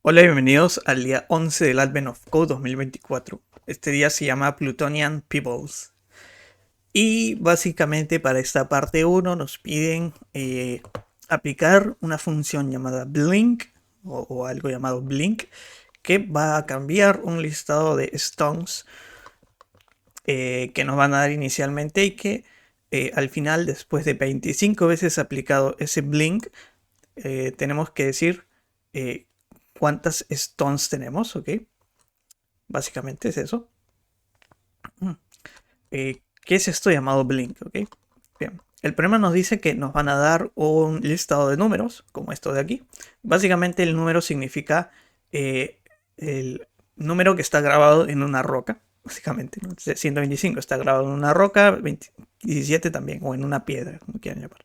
Hola y bienvenidos al día 11 del Advent of Code 2024. Este día se llama Plutonian Peoples. Y básicamente para esta parte 1 nos piden aplicar una función llamada blink o algo llamado blink que va a cambiar un listado de stones que nos van a dar inicialmente y que al final, después de 25 veces aplicado ese blink, tenemos que decir eh, cuántas stones tenemos, ¿ok? Básicamente es eso. ¿Qué es esto llamado blink? ¿Ok? Bien. El problema nos dice que nos van a dar un listado de números, como esto de aquí. Básicamente el número significa el número que está grabado en una roca, básicamente, ¿no? 125 está grabado en una roca, 17 también, o en una piedra, como quieran llamar.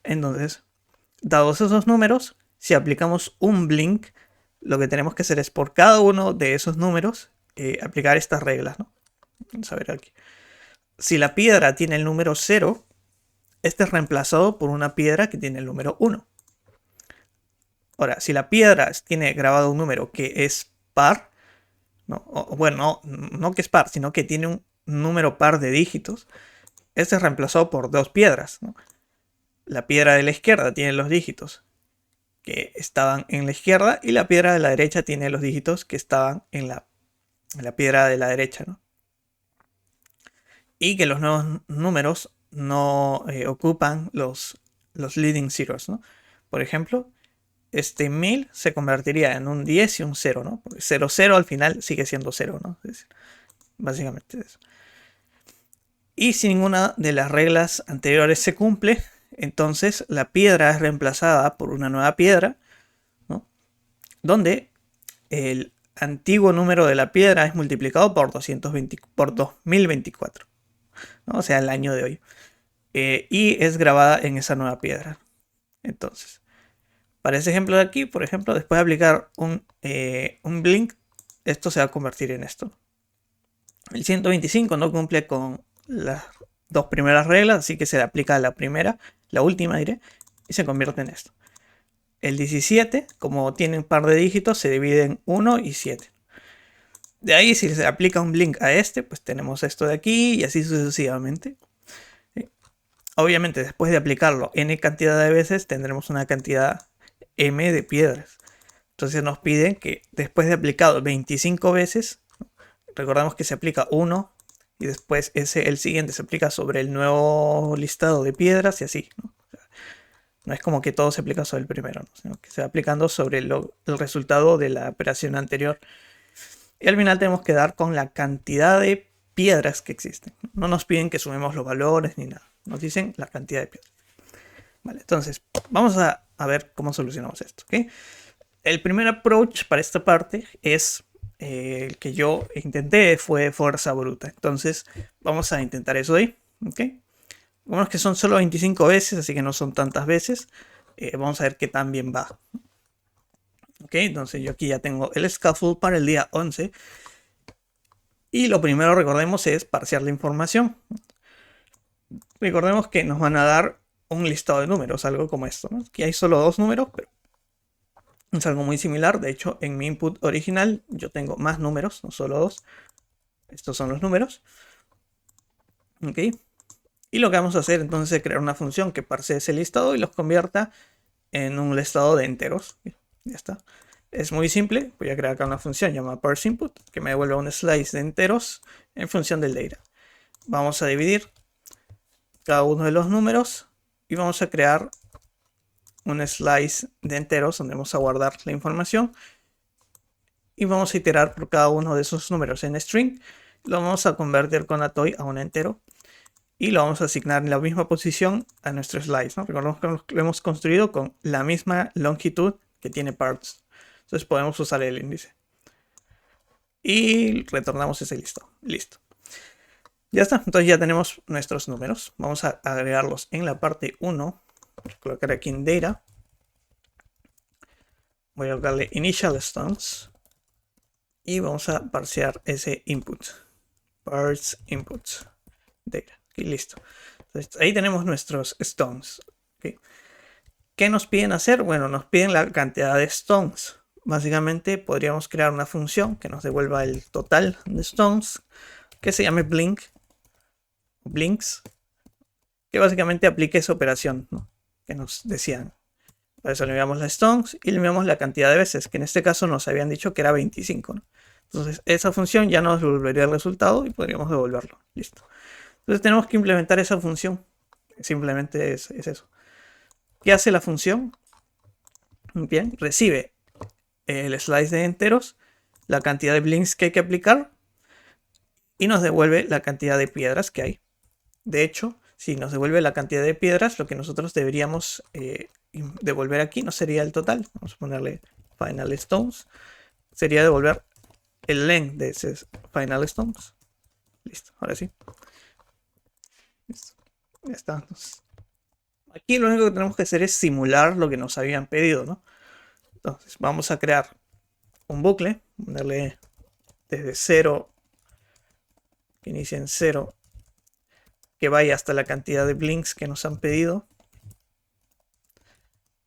Entonces, dados esos números, si aplicamos un blink, lo que tenemos que hacer es por cada uno de esos números aplicar estas reglas, ¿no? Vamos a ver aquí. Si la piedra tiene el número 0, este es reemplazado por una piedra que tiene el número 1. Ahora, si la piedra tiene grabado un número que es par, ¿no? Bueno, no que es par, sino que tiene un número par de dígitos, este es reemplazado por dos piedras, ¿no? La piedra de la izquierda tiene los dígitos que estaban en la izquierda y la piedra de la derecha tiene los dígitos que estaban en la piedra de la derecha, ¿no? Y que los nuevos números no ocupan los leading zeros, ¿no? Por ejemplo, este 1000 se convertiría en un 10 y un 0, ¿no? Porque 0, 0 al final sigue siendo 0, ¿no? Es decir, básicamente eso. Y si ninguna de las reglas anteriores se cumple, entonces la piedra es reemplazada por una nueva piedra, ¿no? Donde el antiguo número de la piedra es multiplicado por 2024, ¿no? O sea, el año de hoy. Y es grabada en esa nueva piedra. Entonces, para ese ejemplo de aquí, por ejemplo, después de aplicar un blink, esto se va a convertir en esto. El 125 no cumple con las dos primeras reglas, así que se le aplica la primera, la última diré, y se convierte en esto. El 17, como tiene un par de dígitos, se divide en 1 y 7. De ahí, si se aplica un blink a este, pues tenemos esto de aquí y así sucesivamente. Obviamente, después de aplicarlo n cantidad de veces, tendremos una cantidad m de piedras. Entonces nos piden que después de aplicado 25 veces, recordamos que se aplica 1 y después el siguiente se aplica sobre el nuevo listado de piedras y así, ¿no? O sea, no es como que todo se aplica sobre el primero, ¿no? Sino que se va aplicando sobre el resultado de la operación anterior. Y al final tenemos que dar con la cantidad de piedras que existen. No nos piden que sumemos los valores ni nada. Nos dicen la cantidad de piedras. Vale, entonces vamos a ver cómo solucionamos esto. ¿Okay? El primer approach para esta parte es el que yo intenté, fue fuerza bruta. Entonces vamos a intentar eso ahí. ¿Okay? Bueno, es que son solo 25 veces, así que no son tantas veces. Vamos a ver qué tan bien va. ¿Ok? Entonces yo aquí ya tengo el scaffold para el día 11. Y lo primero, recordemos, es parsear la información. Recordemos que nos van a dar un listado de números, algo como esto, ¿no? Aquí hay solo dos números, pero es algo muy similar. De hecho, en mi input original yo tengo más números, no solo dos. Estos son los números. ¿Ok? Y lo que vamos a hacer entonces es crear una función que parsee ese listado y los convierta en un listado de enteros. Ya está. Es muy simple. Voy a crear acá una función llamada parseInput que me devuelve un slice de enteros en función del data. Vamos a dividir cada uno de los números y vamos a crear un slice de enteros donde vamos a guardar la información y vamos a iterar por cada uno de esos números en string. Lo vamos a convertir con atoy a un entero y lo vamos a asignar en la misma posición a nuestro slice, ¿no? Recordemos que lo hemos construido con la misma longitud que tiene parts. Entonces podemos usar el índice. Y retornamos ese listado. Listo. Ya está. Entonces ya tenemos nuestros números. Vamos a agregarlos en la parte 1. Voy a colocar aquí en data. Voy a darle initial stones. Y vamos a parsear ese input. Parse input. Data. Y listo. Entonces, ahí tenemos nuestros stones. ¿Okay? ¿Qué nos piden hacer? Bueno, nos piden la cantidad de stones. básicamente podríamos crear una función que nos devuelva el total de stones, que se llame blink, blinks, que básicamente aplique esa operación, ¿no?, que nos decían. Por eso le enviamos las stones y le enviamos la cantidad de veces, que en este caso nos habían dicho que era 25, ¿no? Entonces esa función ya nos devolvería el resultado y podríamos devolverlo. Listo. Entonces tenemos que implementar esa función. Simplemente es eso. ¿Qué hace la función? Bien, recibe el slice de enteros, la cantidad de blinks que hay que aplicar y nos devuelve la cantidad de piedras que hay. De hecho, si nos devuelve la cantidad de piedras, lo que nosotros deberíamos devolver aquí no sería el total. Vamos a ponerle final stones. Sería devolver el length de ese final stones. Listo, ahora sí. Listo. Ya está. Entonces, aquí lo único que tenemos que hacer es simular lo que nos habían pedido, ¿no? Entonces vamos a crear un bucle, ponerle desde 0, que inicie en 0, que vaya hasta la cantidad de blinks que nos han pedido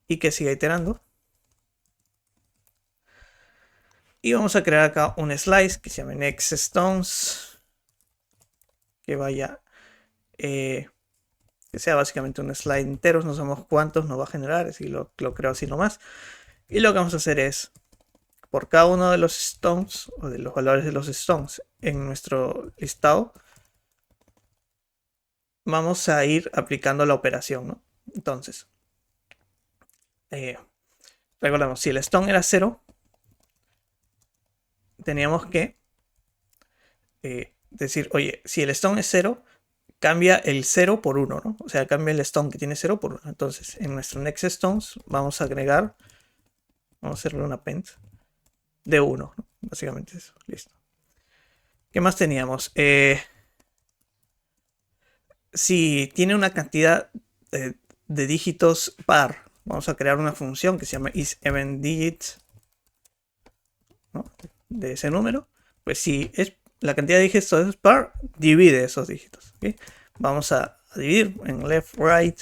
y que siga iterando. Y vamos a crear acá un slice que se llame next stones, que vaya, que sea básicamente un slide enteros, no sabemos cuántos nos va a generar, así lo creo así nomás. Y lo que vamos a hacer es, por cada uno de los stones, o de los valores de los stones en nuestro listado, vamos a ir aplicando la operación, ¿no? Entonces, recordemos, si el stone era 0, teníamos que decir, oye, si el stone es 0, cambia el 0 por 1, ¿no? O sea, cambia el stone que tiene 0 por 1. Entonces, en nuestro next stones vamos a agregar, vamos a hacerle una append de 1, ¿no? Básicamente eso, listo. ¿Qué más teníamos? Si tiene una cantidad de dígitos par, vamos a crear una función que se llama isEventDigit, ¿no?, de ese número. Pues si es la cantidad de dígitos es par, divide esos dígitos, ¿okay? Vamos a dividir en left, right.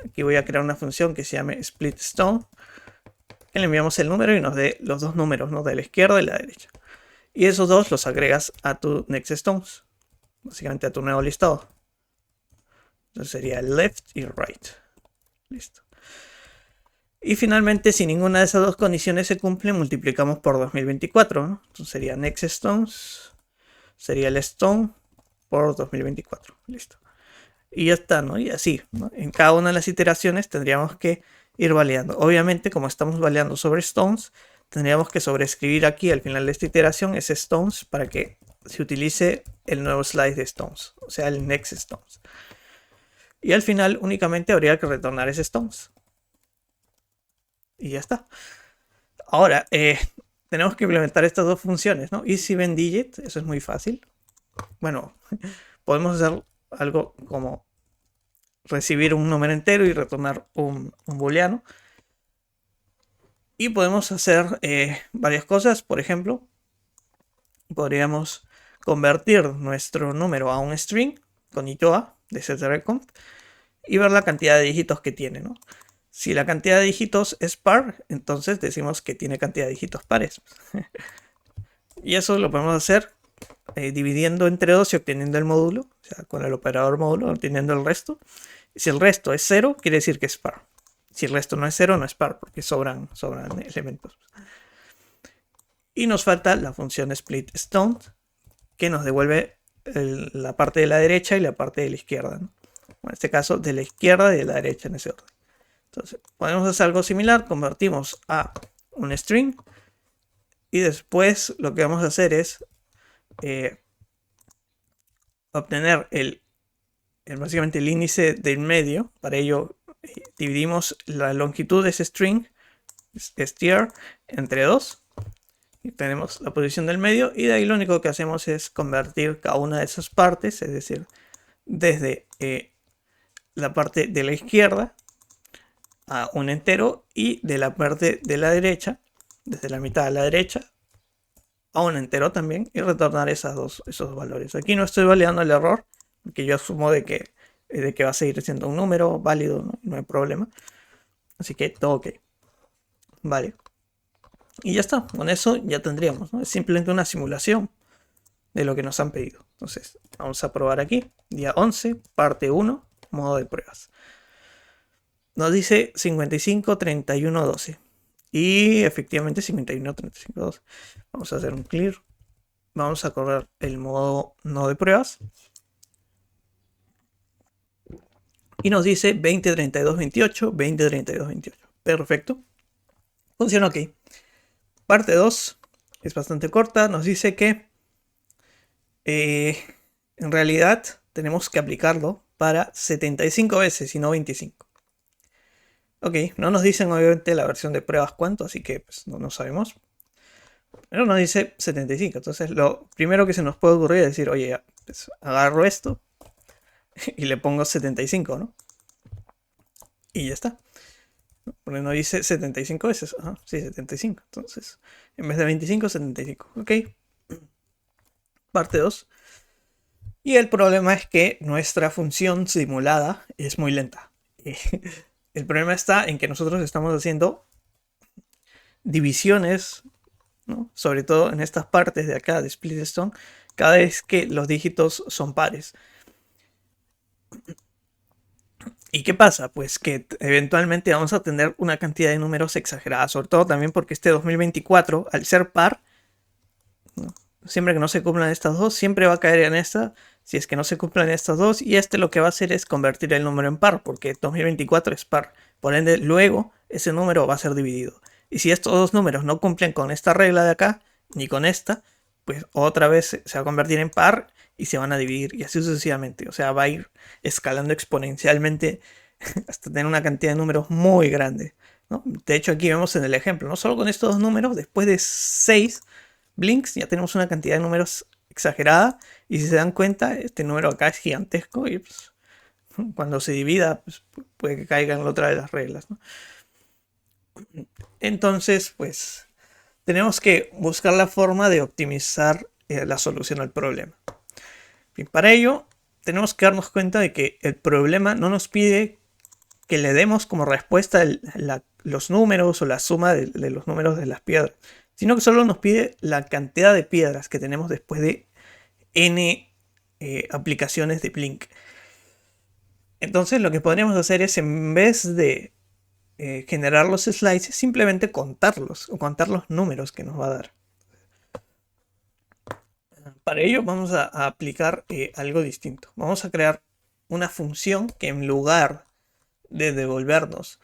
Aquí voy a crear una función que se llame splitStone, que le enviamos el número y nos dé los dos números, ¿no?, de la izquierda y la derecha. Y esos dos los agregas a tu next stones, básicamente a tu nuevo listado. Entonces sería left y right. Listo. Y finalmente, si ninguna de esas dos condiciones se cumple, multiplicamos por 2024, ¿no? Entonces sería next stones, sería el stone por 2024. Listo. Y ya está, ¿no? Y así, ¿no? En cada una de las iteraciones tendríamos que ir validando. Obviamente, como estamos validando sobre stones, tendríamos que sobreescribir aquí al final de esta iteración ese stones para que se utilice el nuevo slice de stones, o sea, el next stones. Y al final únicamente habría que retornar ese stones. Y ya está. Ahora, tenemos que implementar estas dos funciones, ¿no? isEventDigit, eso es muy fácil. Bueno, podemos hacer algo como recibir un número entero y retornar un booleano. Y podemos hacer varias cosas. Por ejemplo, podríamos convertir nuestro número a un string con itoa de setRecomp y ver la cantidad de dígitos que tiene, ¿no? Si la cantidad de dígitos es par, entonces decimos que tiene cantidad de dígitos pares. Y eso lo podemos hacer dividiendo entre 2 y obteniendo el módulo, o sea, con el operador módulo, obteniendo el resto. Si el resto es 0, quiere decir que es par. Si el resto no es 0, no es par, porque sobran elementos. Y nos falta la función splitStone, que nos devuelve la parte de la derecha y la parte de la izquierda, ¿no? En este caso, de la izquierda y de la derecha en ese orden. Entonces, podemos hacer algo similar, convertimos a un string y después lo que vamos a hacer es obtener básicamente el índice del medio. Para ello dividimos la longitud de ese string, str, entre 2 y tenemos la posición del medio, y de ahí lo único que hacemos es convertir cada una de esas partes, es decir, desde la parte de la izquierda a un entero y de la parte de la derecha, desde la mitad a la derecha, a un entero también, y retornar esos valores. Aquí no estoy validando el error, porque yo asumo de que va a seguir siendo un número válido, no hay problema. Así que todo ok. Vale. Y ya está, con eso ya tendríamos, ¿no? Es simplemente una simulación de lo que nos han pedido. Entonces, vamos a probar aquí, día 11, parte 1, modo de pruebas. Nos dice 55, 31, 12. Y efectivamente 51, 35, 12. Vamos a hacer un clear. Vamos a correr el modo no de pruebas. Y nos dice 20, 32, 28, 20, 32, 28. Perfecto. Funciona ok. Parte 2 es bastante corta. Nos dice que en realidad tenemos que aplicarlo para 75 veces y no 25. Ok, no nos dicen obviamente la versión de pruebas cuánto, así que pues, no sabemos. Pero nos dice 75. Entonces lo primero que se nos puede ocurrir es decir, oye, ya, pues, agarro esto y le pongo 75, ¿no? Y ya está. Porque no dice 75 veces. Ajá, sí, 75. Entonces, en vez de 25, 75. Ok. Parte 2. Y el problema es que nuestra función simulada es muy lenta. El problema está en que nosotros estamos haciendo divisiones, ¿no? Sobre todo en estas partes de acá de Split Stone, cada vez que los dígitos son pares. ¿Y qué pasa? Pues que eventualmente vamos a tener una cantidad de números exagerada, sobre todo también porque este 2024, al ser par, ¿no? Siempre que no se cumplan estas dos, siempre va a caer en esta, si es que no se cumplan estas dos, y este lo que va a hacer es convertir el número en par, porque 2024 es par, por ende luego ese número va a ser dividido. Y si estos dos números no cumplen con esta regla de acá, ni con esta, pues otra vez se va a convertir en par y se van a dividir, y así sucesivamente. O sea, va a ir escalando exponencialmente hasta tener una cantidad de números muy grande, ¿no? De hecho, aquí vemos en el ejemplo, no solo con estos dos números, después de 6 blinks ya tenemos una cantidad de números exagerada, y si se dan cuenta, este número acá es gigantesco y pues, cuando se divida pues, puede que caiga en otra de las reglas, ¿no? Entonces, pues tenemos que buscar la forma de optimizar la solución al problema. Y para ello, tenemos que darnos cuenta de que el problema no nos pide que le demos como respuesta los números o la suma de los números de las piedras, sino que solo nos pide la cantidad de piedras que tenemos después de n aplicaciones de Blink. Entonces lo que podríamos hacer es, en vez de generar los slices, simplemente contarlos o contar los números que nos va a dar. Para ello vamos a aplicar algo distinto. Vamos a crear una función que, en lugar de devolvernos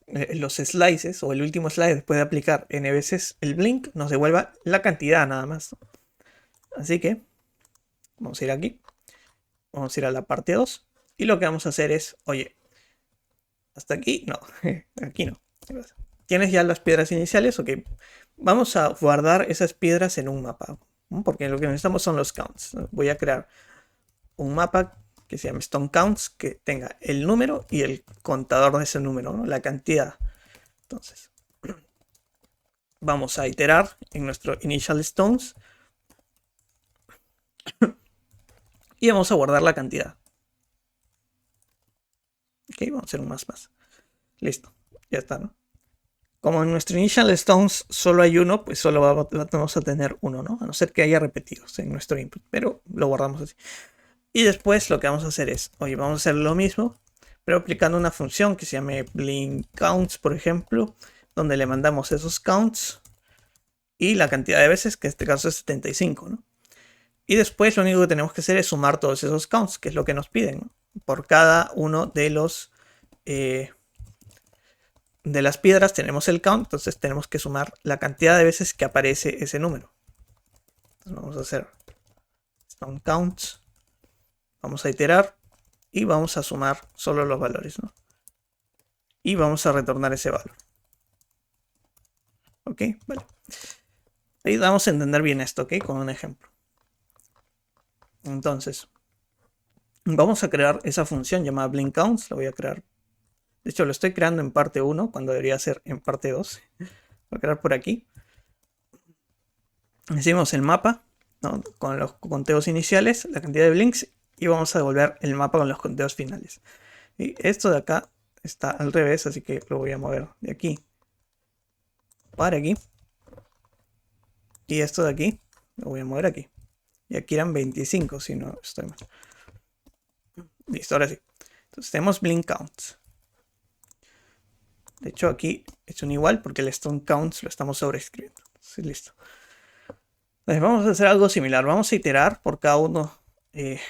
los slices o el último slide después de aplicar n veces el blink, nos devuelva la cantidad nada más. Así que vamos a ir aquí, vamos a ir a la parte 2 y lo que vamos a hacer es, oye, hasta aquí, no, aquí no. Tienes ya las piedras iniciales, ok. Vamos a guardar esas piedras en un mapa, ¿no? Porque lo que necesitamos son los counts. Voy a crear un mapa que se llame Stone Counts, que tenga el número y el contador de ese número, ¿no? La cantidad. Entonces, vamos a iterar en nuestro initial stones y vamos a guardar la cantidad. Ok, vamos a hacer un más. Listo, ya está, ¿no? Como en nuestro initial stones solo hay uno, pues solo vamos a tener uno, ¿no? A no ser que haya repetidos en nuestro input, pero lo guardamos así. Y después lo que vamos a hacer es, oye, vamos a hacer lo mismo, pero aplicando una función que se llame blink counts, por ejemplo, donde le mandamos esos counts y la cantidad de veces, que en este caso es 75, ¿no? Y después lo único que tenemos que hacer es sumar todos esos counts, que es lo que nos piden, ¿no? Por cada uno de los de las piedras tenemos el count, entonces tenemos que sumar la cantidad de veces que aparece ese número. Entonces vamos a hacer stone counts, vamos a iterar y vamos a sumar solo los valores, ¿no? Y vamos a retornar ese valor. Ok, vale. Ahí vamos a entender bien esto, ok, con un ejemplo. Entonces, vamos a crear esa función llamada blink counts, la voy a crear. De hecho, lo estoy creando en parte 1, cuando debería ser en parte 2. Voy a crear por aquí. Decimos el mapa, ¿no? Con los conteos iniciales, la cantidad de blinks, y vamos a devolver el mapa con los conteos finales. Y esto de acá está al revés, así que lo voy a mover de aquí tapar aquí. Y esto de aquí lo voy a mover aquí. Y aquí eran 25, si no estoy mal. Listo, ahora sí. Entonces tenemos blink counts. De hecho, aquí es un igual porque el stone counts lo estamos sobreescribiendo. Entonces, listo. Entonces, vamos a hacer algo similar. Vamos a iterar por cada uno de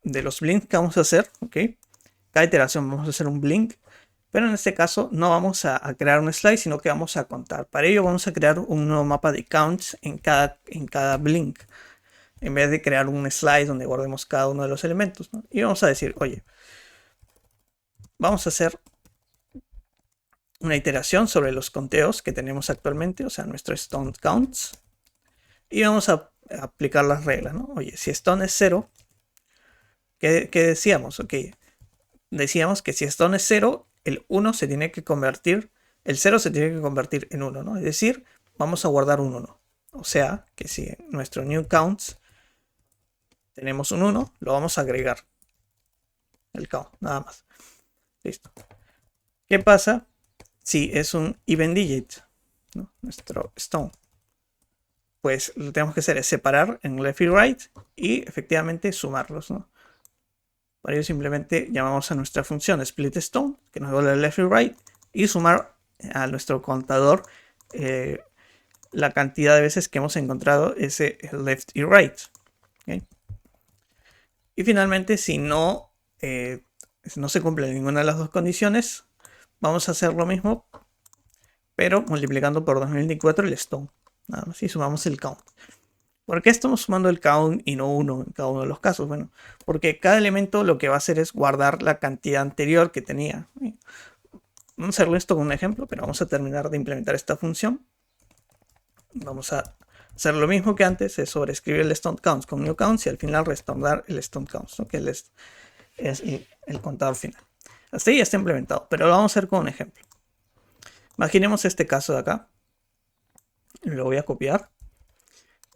los blinks que vamos a hacer. ¿Ok? Cada iteración vamos a hacer un blink. Pero en este caso no vamos a crear un slide, sino que vamos a contar. Para ello vamos a crear un nuevo mapa de counts en cada blink. En vez de crear un slide donde guardemos cada uno de los elementos, ¿no? Y vamos a decir, oye, vamos a hacer una iteración sobre los conteos que tenemos actualmente, o sea, nuestro stone counts. Y vamos a aplicar las reglas, ¿no? Oye, si stone es 0, ¿qué decíamos? Ok, decíamos que si stone es 0, el 1 se tiene que convertir, el 0 se tiene que convertir en 1, ¿no? Es decir, vamos a guardar un 1. O sea, que si en nuestro new counts tenemos un 1, lo vamos a agregar. El count, nada más. Listo. ¿Qué pasa si es un even digit, ¿no? Nuestro stone? Pues lo que tenemos que hacer es separar en left y right y efectivamente sumarlos, ¿no? Para ello simplemente llamamos a nuestra función split stone, que nos devuelve el left y right, y sumar a nuestro contador la cantidad de veces que hemos encontrado ese left y right. ¿Okay? Y finalmente, si no se cumple ninguna de las dos condiciones, vamos a hacer lo mismo, pero multiplicando por 2024 el stone. Nada más, y sumamos el count. ¿Por qué estamos sumando el count y no 1 en cada uno de los casos? Bueno, porque cada elemento lo que va a hacer es guardar la cantidad anterior que tenía. Vamos a hacerlo esto con un ejemplo, pero vamos a terminar de implementar esta función. Vamos a hacer lo mismo que antes, es sobreescribir el stone counts con new counts y al final restaurar el stone counts, ¿no? Que es el contador final. Hasta ahí ya está implementado, pero lo vamos a hacer con un ejemplo. Imaginemos este caso de acá. Lo voy a copiar.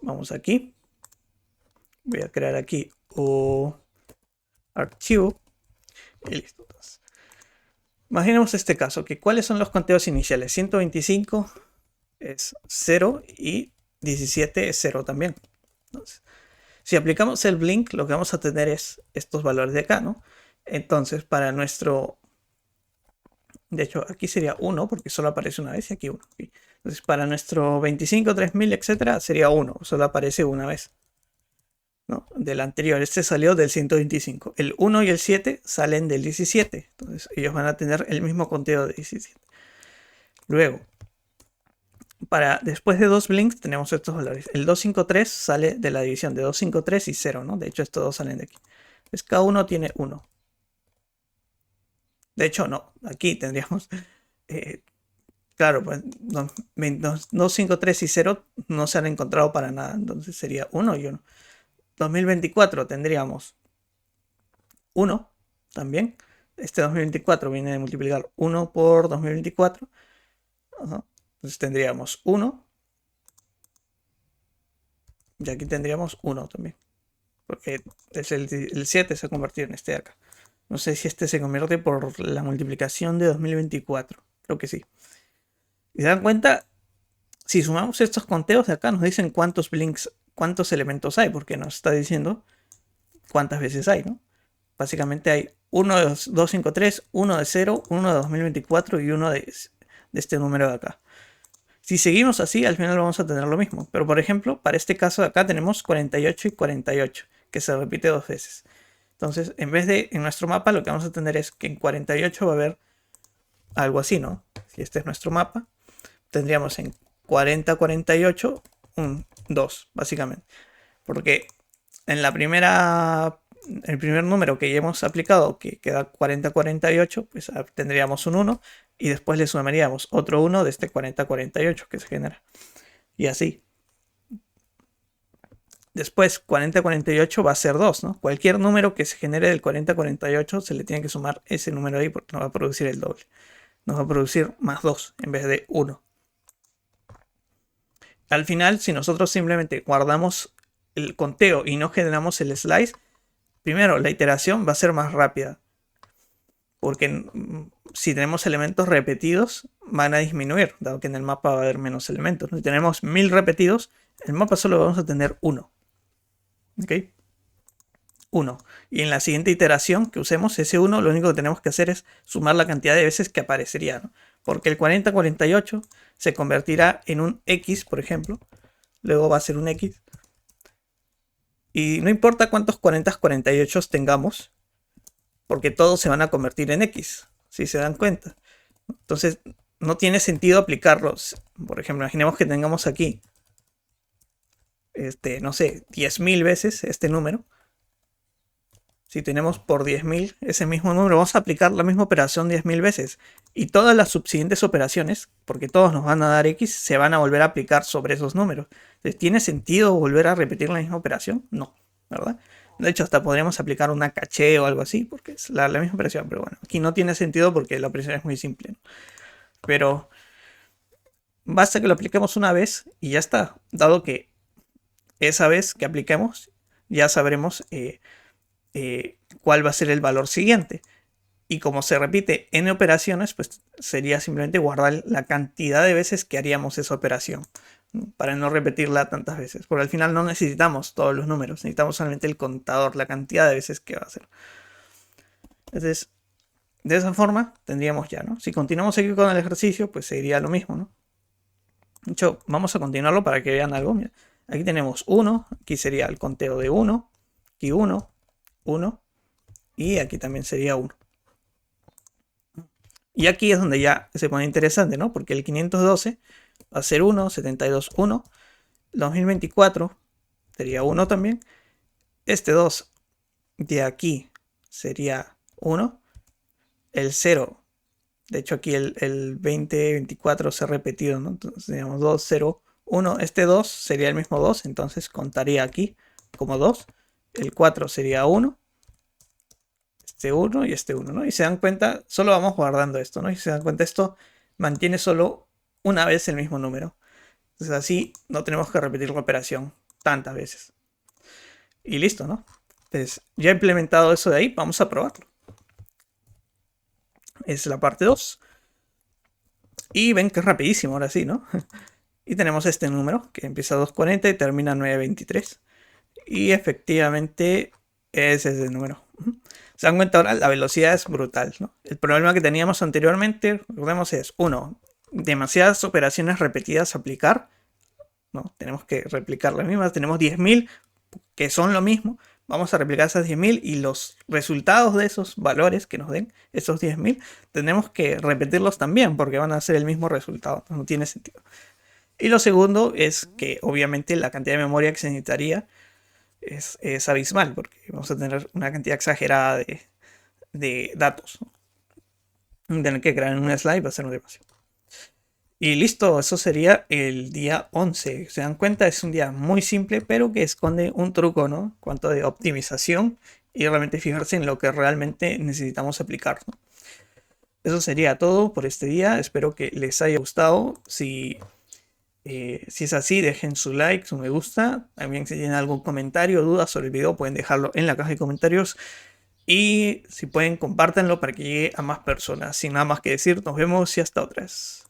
Vamos aquí. Voy a crear aquí un archivo. Y listo. Imaginemos este caso. Que ¿cuáles son los conteos iniciales? 125 es 0 y 17 es 0 también. Entonces, si aplicamos el blink, lo que vamos a tener es estos valores de acá, ¿no? Entonces, para nuestro... De hecho, aquí sería 1 porque solo aparece una vez y aquí 1. ¿Sí? Entonces, para nuestro 25, 3000, etcétera, sería 1. Solo aparece una vez, ¿no? Del anterior. Este salió del 125. El 1 y el 7 salen del 17. Entonces, ellos van a tener el mismo conteo de 17. Luego, después de dos blinks tenemos estos valores. El 253 sale de la división de 253 y 0, ¿no? De hecho, estos dos salen de aquí. Entonces, cada uno tiene 1. De hecho, no. Aquí tendríamos... claro, pues 253 y 0 no se han encontrado para nada. Entonces sería 1 y 1. 2024 tendríamos 1 también. Este 2024 viene de multiplicar 1 por 2024. Entonces tendríamos 1. Y aquí tendríamos 1 también. Porque es el 7 se ha convertido en este de acá. No sé si este se convierte por la multiplicación de 2024. Creo que sí. Y se dan cuenta, si sumamos estos conteos de acá, nos dicen cuántos blinks, cuántos elementos hay, porque nos está diciendo cuántas veces hay, ¿no? Básicamente hay 1 de 253, 1 de 0, 1 de 2024 y 1 de este número de acá. Si seguimos así, al final vamos a tener lo mismo. Pero por ejemplo, para este caso de acá tenemos 48 y 48, que se repite dos veces. Entonces, en vez de en nuestro mapa, lo que vamos a tener es que en 48 va a haber algo así, ¿no? Si este es nuestro mapa, tendríamos en 40, 48, un 2, básicamente. Porque en el primer número que ya hemos aplicado, que queda 40, 48, pues tendríamos un 1 y después le sumaríamos otro 1 de este 40, 48 que se genera. Y así. Después 40, 48 va a ser 2, ¿no? Cualquier número que se genere del 40, 48 se le tiene que sumar ese número ahí porque nos va a producir el doble. Nos va a producir más 2 en vez de 1. Al final, si nosotros simplemente guardamos el conteo y no generamos el slice, primero la iteración va a ser más rápida. Porque si tenemos elementos repetidos, van a disminuir, dado que en el mapa va a haber menos elementos, ¿no? Si tenemos 1000 repetidos, en el mapa solo vamos a tener uno. ¿Ok? 1. Y en la siguiente iteración que usemos ese 1, lo único que tenemos que hacer es sumar la cantidad de veces que aparecería, ¿no? Porque el 4048 se convertirá en un X, por ejemplo. Luego va a ser un X. Y no importa cuántos 4048 tengamos, porque todos se van a convertir en X, si se dan cuenta. Entonces, no tiene sentido aplicarlos. Por ejemplo, imaginemos que tengamos aquí, no sé, 10.000 veces este número. Si tenemos por 10.000 ese mismo número, vamos a aplicar la misma operación 10.000 veces. Y todas las subsiguientes operaciones, porque todos nos van a dar X, se van a volver a aplicar sobre esos números. Entonces, ¿tiene sentido volver a repetir la misma operación? No, ¿verdad? De hecho, hasta podríamos aplicar una caché o algo así, porque es la misma operación. Pero bueno, aquí no tiene sentido porque la operación es muy simple, ¿no? Pero basta que lo apliquemos una vez y ya está. Dado que esa vez que apliquemos, ya sabremos cuál va a ser el valor siguiente. Y como se repite n operaciones, pues sería simplemente guardar la cantidad de veces que haríamos esa operación, ¿no? Para no repetirla tantas veces. Porque al final no necesitamos todos los números, necesitamos solamente el contador, la cantidad de veces que va a hacer. Entonces, de esa forma tendríamos ya, ¿no? Si continuamos aquí con el ejercicio, pues seguiría lo mismo, ¿no? De hecho, vamos a continuarlo para que vean algo. Mira, aquí tenemos 1, aquí sería el conteo de 1, aquí 1, 1, y aquí también sería 1. Y aquí es donde ya se pone interesante, ¿no? Porque el 512 va a ser 1, 72, 1. 2024 sería 1 también. Este 2 de aquí sería 1. El 0, de hecho aquí el 2024 se ha repetido, ¿no? Entonces tenemos 2, 0, 1. Este 2 sería el mismo 2, entonces contaría aquí como 2. El 4 sería 1. Este 1 y este 1, ¿no? Y se dan cuenta, solo vamos guardando esto, ¿no? Y se dan cuenta, esto mantiene solo una vez el mismo número. Entonces así no tenemos que repetir la operación tantas veces. Y listo, ¿no? Entonces, ya implementado eso de ahí, vamos a probarlo. Es la parte 2. Y ven que es rapidísimo ahora sí, ¿no? Y tenemos este número que empieza a 240 y termina 923. Y efectivamente ese es el número. Se dan cuenta ahora, la velocidad es brutal, ¿no? El problema que teníamos anteriormente, recordemos, es 1. Demasiadas operaciones repetidas a aplicar, ¿no? Tenemos que replicar las mismas. Tenemos 10.000 que son lo mismo. Vamos a replicar esas 10.000 y los resultados de esos valores que nos den, esos 10.000, tenemos que repetirlos también porque van a ser el mismo resultado. No tiene sentido. Y lo segundo es que obviamente la cantidad de memoria que se necesitaría es abismal, porque vamos a tener una cantidad exagerada de datos, ¿no? Tener que crear en un slide va a ser un demasiado. Y listo, eso sería el día 11. Se dan cuenta, es un día muy simple, pero que esconde un truco, ¿no? En cuanto de optimización y realmente fijarse en lo que realmente necesitamos aplicar, ¿no? Eso sería todo por este día. Espero que les haya gustado. Si es así, dejen su like, su me gusta. También si tienen algún comentario o duda sobre el video, pueden dejarlo en la caja de comentarios. Y si pueden, compártanlo para que llegue a más personas. Sin nada más que decir, nos vemos y hasta otras.